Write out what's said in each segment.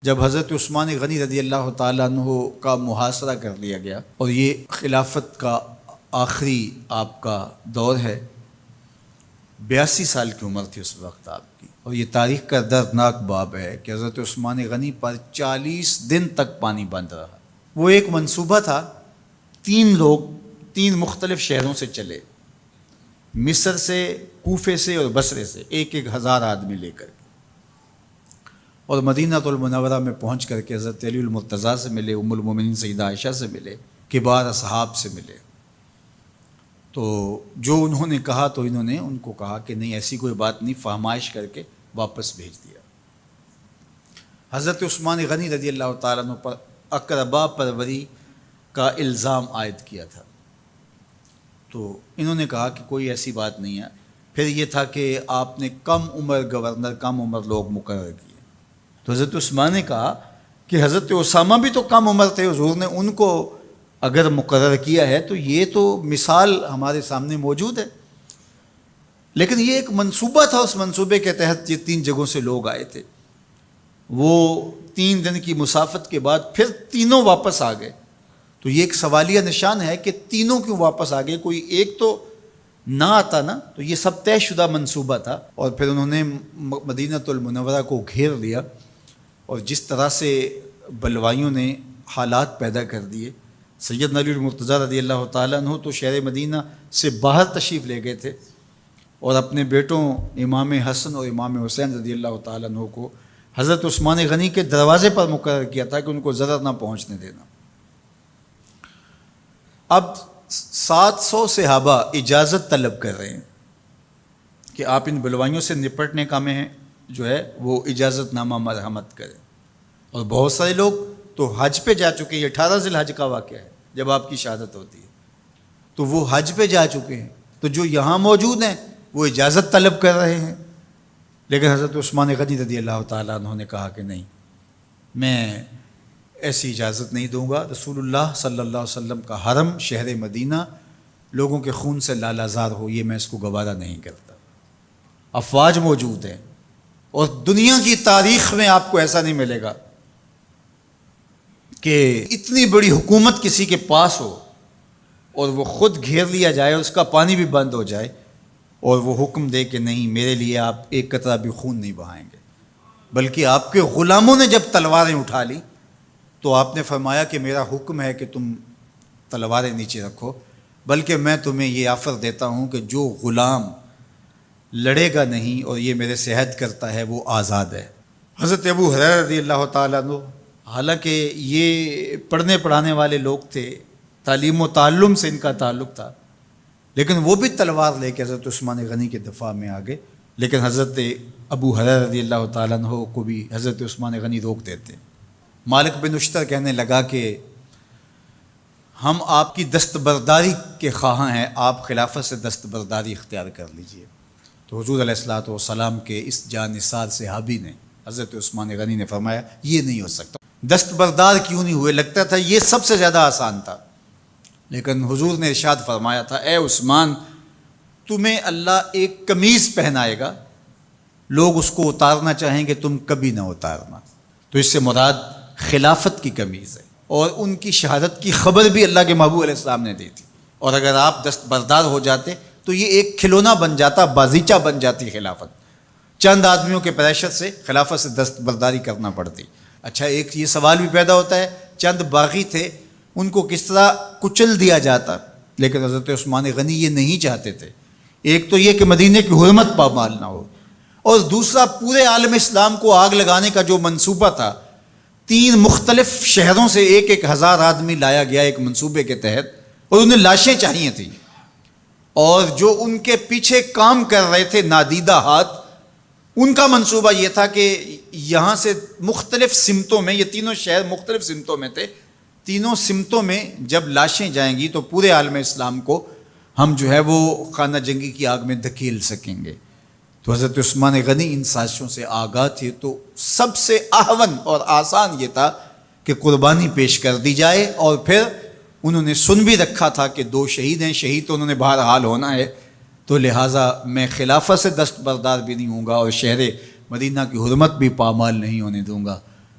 جب حضرت عثمان غنی رضی اللہ تعالیٰ عنہ کا محاصرہ کر لیا گیا اور یہ خلافت کا آخری آپ کا دور ہے، 82 سال کی عمر تھی اس وقت آپ کی، اور یہ تاریخ کا دردناک باب ہے کہ حضرت عثمان غنی پر 40 دن تک پانی بند رہا۔ وہ ایک منصوبہ تھا، 3 لوگ 3 مختلف شہروں سے چلے، مصر سے، کوفے سے اور بصرے سے، 1,000 آدمی لے کر کے، اور مدینہ المنورہ میں پہنچ کر کے حضرت علی المرتضیٰ سے ملے، ام المومنین سیدہ عائشہ سے ملے، کبار اصحاب سے ملے۔ تو جو انہوں نے کہا تو انہوں نے ان کو کہا کہ نہیں، ایسی کوئی بات نہیں، فہمائش کر کے واپس بھیج دیا۔ حضرت عثمان غنی رضی اللہ تعالیٰ عنہ پر اقربا پروری کا الزام عائد کیا تھا، تو انہوں نے کہا کہ کوئی ایسی بات نہیں ہے۔ پھر یہ تھا کہ آپ نے کم عمر گورنر، کم عمر لوگ مقرر کیے، تو حضرت عثمان نے کہا کہ حضرت اسامہ بھی تو کم عمر تھے، حضور نے ان کو اگر مقرر کیا ہے تو یہ تو مثال ہمارے سامنے موجود ہے، لیکن یہ ایک منصوبہ تھا، اس منصوبے کے تحت یہ 3 جگہوں سے لوگ آئے تھے۔ وہ 3 دن کی مسافت کے بعد پھر تینوں واپس آ گئے، تو یہ ایک سوالیہ نشان ہے کہ تینوں کیوں واپس آ گئے، کوئی ایک تو نہ آتا نا، تو یہ سب طے شدہ منصوبہ تھا۔ اور پھر انہوں نے مدینہ المنورہ کو گھیر لیا، اور جس طرح سے بلوائیوں نے حالات پیدا کر دیے، سیدنا علی المرتضیٰ رضی اللہ تعالیٰ عنہ تو شہر مدینہ سے باہر تشریف لے گئے تھے، اور اپنے بیٹوں امام حسن اور امام حسین رضی اللہ تعالیٰ عنہ کو حضرت عثمان غنی کے دروازے پر مقرر کیا تھا کہ ان کو ضرر نہ پہنچنے دینا۔ اب 700 صحابہ اجازت طلب کر رہے ہیں کہ آپ ان بلوائیوں سے نپٹنے کا میں جو ہے وہ اجازت نامہ مرحمت کریں، اور بہت سارے لوگ تو حج پہ جا چکے ہیں۔ 18 ذی الحج کا واقعہ ہے جب آپ کی شہادت ہوتی ہے، تو وہ حج پہ جا چکے ہیں، تو جو یہاں موجود ہیں وہ اجازت طلب کر رہے ہیں، لیکن حضرت عثمان غنی رضی اللہ تعالیٰ عنہ نے کہا کہ نہیں، میں ایسی اجازت نہیں دوں گا۔ رسول اللہ صلی اللہ علیہ وسلم کا حرم شہر مدینہ لوگوں کے خون سے لالازار ہو، یہ میں اس کو گوارا نہیں کرتا۔ افواج موجود ہیں، اور دنیا کی تاریخ میں آپ کو ایسا نہیں ملے گا کہ اتنی بڑی حکومت کسی کے پاس ہو اور وہ خود گھیر لیا جائے، اس کا پانی بھی بند ہو جائے، اور وہ حکم دے کہ نہیں، میرے لیے آپ ایک قطرہ بھی خون نہیں بہائیں گے۔ بلکہ آپ کے غلاموں نے جب تلواریں اٹھا لی تو آپ نے فرمایا کہ میرا حکم ہے کہ تم تلواریں نیچے رکھو، بلکہ میں تمہیں یہ آفر دیتا ہوں کہ جو غلام لڑے گا نہیں اور یہ میرے سے عہد کرتا ہے وہ آزاد ہے۔ حضرت ابو ہریرہ رضی اللہ تعالیٰ عنہ، حالانکہ یہ پڑھنے پڑھانے والے لوگ تھے، تعلیم و تعلم سے ان کا تعلق تھا، لیکن وہ بھی تلوار لے کے حضرت عثمان غنی کے دفاع میں آ گئے، لیکن حضرت ابو ہریرہ رضی اللہ تعالیٰ عنہ کو بھی حضرت عثمان غنی روک دیتے۔ مالک بن اشتر کہنے لگا کہ ہم آپ کی دستبرداری کے خواہاں ہیں، آپ خلافت سے دستبرداری اختیار کر لیجئے۔ تو حضور علیہ الصلوۃ والسلام کے اس جانثار صحابی نے، حضرت عثمان غنی نے فرمایا یہ نہیں ہو سکتا۔ دستبردار کیوں نہیں ہوئے؟ لگتا تھا یہ سب سے زیادہ آسان تھا، لیکن حضور نے ارشاد فرمایا تھا، اے عثمان، تمہیں اللہ ایک قمیض پہنائے گا، لوگ اس کو اتارنا چاہیں گے، تم کبھی نہ اتارنا۔ تو اس سے مراد خلافت کی قمیض ہے، اور ان کی شہادت کی خبر بھی اللہ کے محبوب علیہ السلام نے دی تھی، اور اگر آپ دستبردار ہو جاتے تو یہ ایک کھلونا بن جاتا، بازیچہ بن جاتی خلافت، چند آدمیوں کے پریشر سے خلافت سے دستبرداری کرنا پڑتی۔ اچھا، ایک یہ سوال بھی پیدا ہوتا ہے، چند باغی تھے، ان کو کس طرح کچل دیا جاتا، لیکن حضرت عثمان غنی یہ نہیں چاہتے تھے۔ ایک تو یہ کہ مدینے کی حرمت پامال نہ ہو، اور دوسرا پورے عالم اسلام کو آگ لگانے کا جو منصوبہ تھا، 3 مختلف شہروں سے 1,000 آدمی لایا گیا ایک منصوبے کے تحت، اور انہیں لاشیں چاہیے تھیں، اور جو ان کے پیچھے کام کر رہے تھے نادیدہ ہاتھ، ان کا منصوبہ یہ تھا کہ یہاں سے مختلف سمتوں میں، یہ تینوں شہر مختلف سمتوں میں تھے، تینوں سمتوں میں جب لاشیں جائیں گی تو پورے عالم اسلام کو ہم جو ہے وہ خانہ جنگی کی آگ میں دھکیل سکیں گے۔ تو حضرت عثمان غنی ان سازشوں سے آگاہ تھے، تو سب سے اہون اور آسان یہ تھا کہ قربانی پیش کر دی جائے، اور پھر انہوں نے سن بھی رکھا تھا کہ 2 شہید ہیں، شہید تو انہوں نے بہرحال ہونا ہے، تو لہٰذا میں خلافت سے دستبردار بھی نہیں ہوں گا، اور شہر مدینہ کی حرمت بھی پامال نہیں ہونے دوں گا۔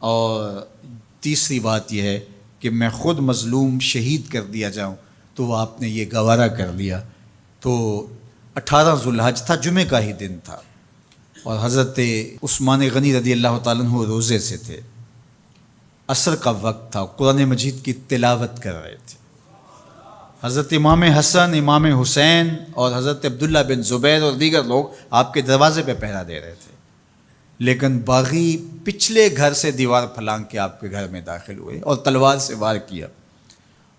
اور تیسری بات یہ ہے کہ میں خود مظلوم شہید کر دیا جاؤں، تو آپ نے یہ گوارہ کر لیا۔ تو 18 ذوالحج تھا، جمعہ کا ہی دن تھا، اور حضرت عثمان غنی رضی اللہ تعالیٰ عنہ روزے سے تھے، عصر کا وقت تھا، قرآن مجید کی تلاوت کر رہے تھے۔ حضرت امام حسن، امام حسین اور حضرت عبداللہ بن زبیر اور دیگر لوگ آپ کے دروازے پہ پہرا دے رہے تھے، لیکن باغی پچھلے گھر سے دیوار پھلانگ کے آپ کے گھر میں داخل ہوئے اور تلوار سے وار کیا۔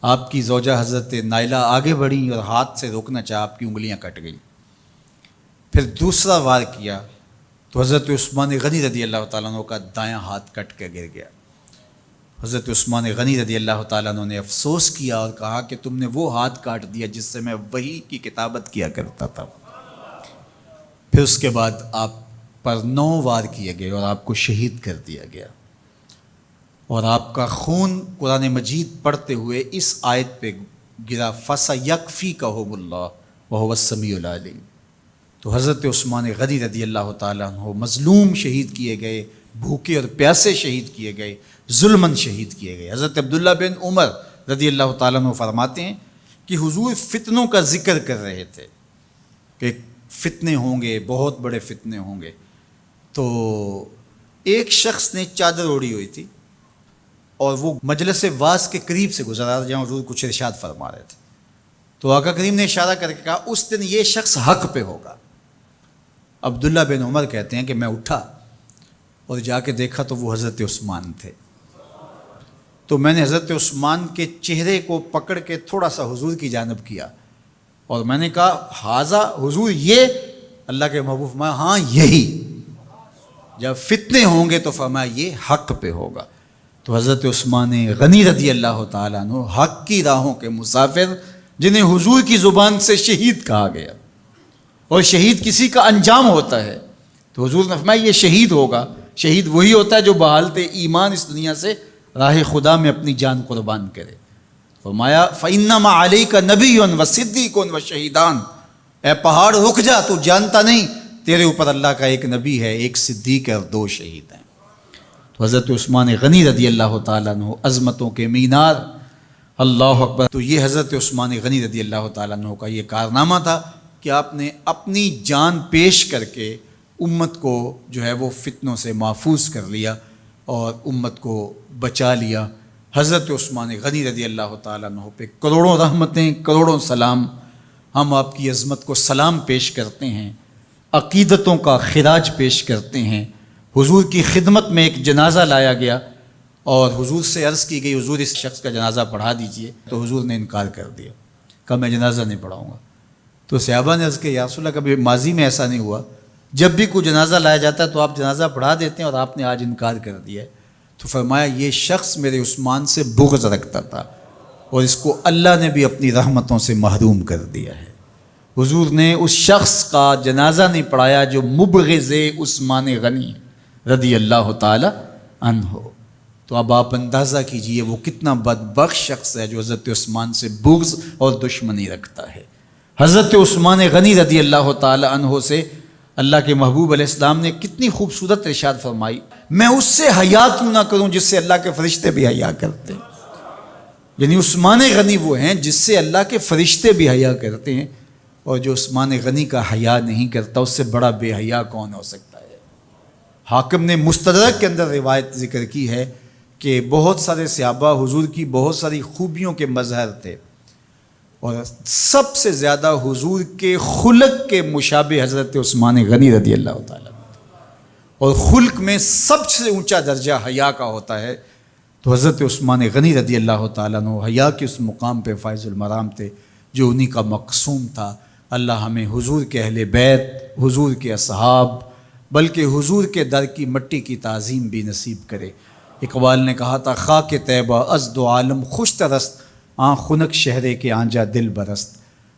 آپ کی زوجہ حضرت نائلہ آگے بڑھیں اور ہاتھ سے روکنا چاہا، آپ کی انگلیاں کٹ گئیں۔ پھر دوسرا وار کیا تو حضرت عثمان غنی رضی اللہ تعالیٰ عنہ کا دایاں ہاتھ کٹ کے گر گیا۔ حضرت عثمان غنی رضی اللہ تعالیٰ عنہ نے افسوس کیا اور کہا کہ تم نے وہ ہاتھ کاٹ دیا جس سے میں وحی کی کتابت کیا کرتا تھا۔ پھر اس کے بعد آپ پر 9 وار کیے گئے اور آپ کو شہید کر دیا گیا، اور آپ کا خون قرآن مجید پڑھتے ہوئے اس آیت پہ گرا، فَسَيَكْفِيكَهُمُ اللَّهُ وَهُوَ السَّمِيعُ الْعَلِيمُ۔ تو حضرت عثمان غنی رضی اللہ تعالیٰ عنہ مظلوم شہید کیے گئے، بھوکے اور پیاسے شہید کیے گئے، ظلماً شہید کیے گئے۔ حضرت عبداللہ بن عمر رضی اللہ تعالیٰ عنہ فرماتے ہیں کہ حضور فتنوں کا ذکر کر رہے تھے کہ فتنے ہوں گے، بہت بڑے فتنے ہوں گے۔ تو ایک شخص نے چادر اوڑھی ہوئی تھی اور وہ مجلس واعظ کے قریب سے گزرا جہاں حضور کچھ ارشاد فرما رہے تھے، تو آقا کریم نے اشارہ کر کے کہا اس دن یہ شخص حق پہ ہوگا۔ عبداللہ بن عمر کہتے ہیں کہ میں اٹھا اور جا کے دیکھا تو وہ حضرت عثمان تھے۔ تو میں نے حضرت عثمان کے چہرے کو پکڑ کے تھوڑا سا حضور کی جانب کیا اور میں نے کہا حاضہ حضور، یہ اللہ کے محبوب فرمایا ہاں یہی، جب فتنے ہوں گے تو فرمایا یہ حق پہ ہوگا۔ تو حضرت عثمان غنی رضی اللہ تعالیٰ عنہ حق کی راہوں کے مسافر، جنہیں حضور کی زبان سے شہید کہا گیا، اور شہید کسی کا انجام ہوتا ہے، تو حضور نے فرمایا یہ شہید ہوگا۔ شہید وہی ہوتا ہے جو بحالت ایمان اس دنیا سے راہ خدا میں اپنی جان قربان کرے۔ فرمایا فَإِنَّمَا عَلَيْكَ نَبِيٌّ وَصِدِّيقٌ وَشَهِيدَانِ، اے پہاڑ رک جا، تو جانتا نہیں تیرے اوپر اللہ کا ایک نبی ہے، ایک صدیق ہے اور 2 شہید ہیں۔ تو حضرت عثمان غنی رضی اللہ تعالیٰ عنہ عظمتوں کے مینار، اللہ اکبر۔ تو یہ حضرت عثمان غنی رضی اللہ تعالیٰ عنہ کا یہ کارنامہ تھا کہ آپ نے اپنی جان پیش کر کے امت کو جو ہے وہ فتنوں سے محفوظ کر لیا اور امت کو بچا لیا۔ حضرت عثمان غنی رضی اللہ تعالیٰ عنہ پہ کروڑوں رحمتیں، کروڑوں سلام۔ ہم آپ کی عظمت کو سلام پیش کرتے ہیں، عقیدتوں کا خراج پیش کرتے ہیں۔ حضور کی خدمت میں ایک جنازہ لایا گیا اور حضور سے عرض کی گئی حضور اس شخص کا جنازہ پڑھا دیجئے، تو حضور نے انکار کر دیا، کہا میں جنازہ نہیں پڑھاؤں گا۔ تو صحابہ نے عرض کیا یا رسول اللہ، کبھی ماضی میں ایسا نہیں ہوا، جب بھی کوئی جنازہ لایا جاتا ہے تو آپ جنازہ پڑھا دیتے ہیں اور آپ نے آج انکار کر دیا ہے؟ تو فرمایا یہ شخص میرے عثمان سے بغض رکھتا تھا اور اس کو اللہ نے بھی اپنی رحمتوں سے محروم کر دیا ہے۔ حضور نے اس شخص کا جنازہ نہیں پڑھایا جو مبغض عثمان غنی رضی اللہ تعالی عنہ۔ تو اب آپ اندازہ کیجئے وہ کتنا بدبخت شخص ہے جو حضرت عثمان سے بغض اور دشمنی رکھتا ہے۔ حضرت عثمان غنی رضی اللہ تعالی عنہ سے اللہ کے محبوب علیہ السلام نے کتنی خوبصورت ارشاد فرمائی، میں اس سے حیا کیوں نہ کروں جس سے اللہ کے فرشتے بھی حیا کرتے ہیں۔ یعنی عثمان غنی وہ ہیں جس سے اللہ کے فرشتے بھی حیا کرتے ہیں، اور جو عثمان غنی کا حیا نہیں کرتا اس سے بڑا بے حیا کون ہو سکتا ہے۔ حاکم نے مستدرک کے اندر روایت ذکر کی ہے کہ بہت سارے صحابہ حضور کی بہت ساری خوبیوں کے مظہر تھے، اور سب سے زیادہ حضور کے خلق کے مشابہ حضرت عثمان غنی رضی اللہ تعالیٰ، اور خلق میں سب سے اونچا درجہ حیا کا ہوتا ہے۔ تو حضرت عثمان غنی رضی اللہ تعالیٰ عنہ حیا کے اس مقام پہ فائز المرام تھے جو انہی کا مقصوم تھا۔ اللہ ہمیں حضور کے اہل بیت، حضور کے اصحاب، بلکہ حضور کے در کی مٹی کی تعظیم بھی نصیب کرے۔ اقبال نے کہا تھا خاک طیبہ از دو عالم خوش ترست، آن خنک شہرے کے آنجا دل برست۔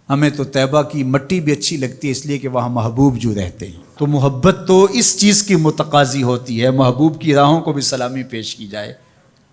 ہمیں تو طیبہ کی مٹی بھی اچھی لگتی ہے اس لیے کہ وہاں محبوب جو رہتے ہیں۔ تو محبت تو اس چیز کی متقاضی ہوتی ہے، محبوب کی راہوں کو بھی سلامی پیش کی جائے۔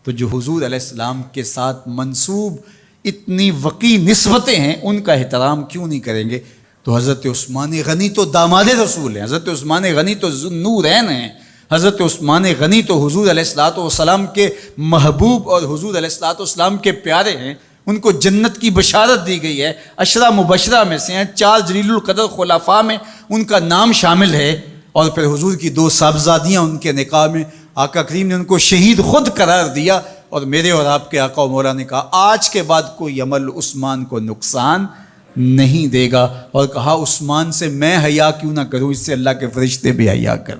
تو جو حضور علیہ السلام کے ساتھ منسوب اتنی وقی نسبتیں ہیں ان کا احترام کیوں نہیں کریں گے؟ تو حضرت عثمان غنی تو داماد رسول ہیں، حضرت عثمان غنی تو ذو النورین ہیں، حضرت عثمان غنی تو حضور علیہ الصلوۃ والسلام کے محبوب اور حضور علیہ الصلوۃ والسلام کے پیارے ہیں، ان کو جنت کی بشارت دی گئی ہے، عشرہ مبشرہ میں سے ہیں، 4 جلیل القدر خلفاء میں ان کا نام شامل ہے، اور پھر حضور کی 2 صاحبزادیاں ان کے نکاح میں آقا کریم نے ان کو شہید خود قرار دیا، اور میرے اور آپ کے آقا و مولا نے کہا آج کے بعد کوئی عمل عثمان کو نقصان نہیں دے گا، اور کہا عثمان سے میں حیا کیوں نہ کروں، اس سے اللہ کے فرشتے بھی حیا کر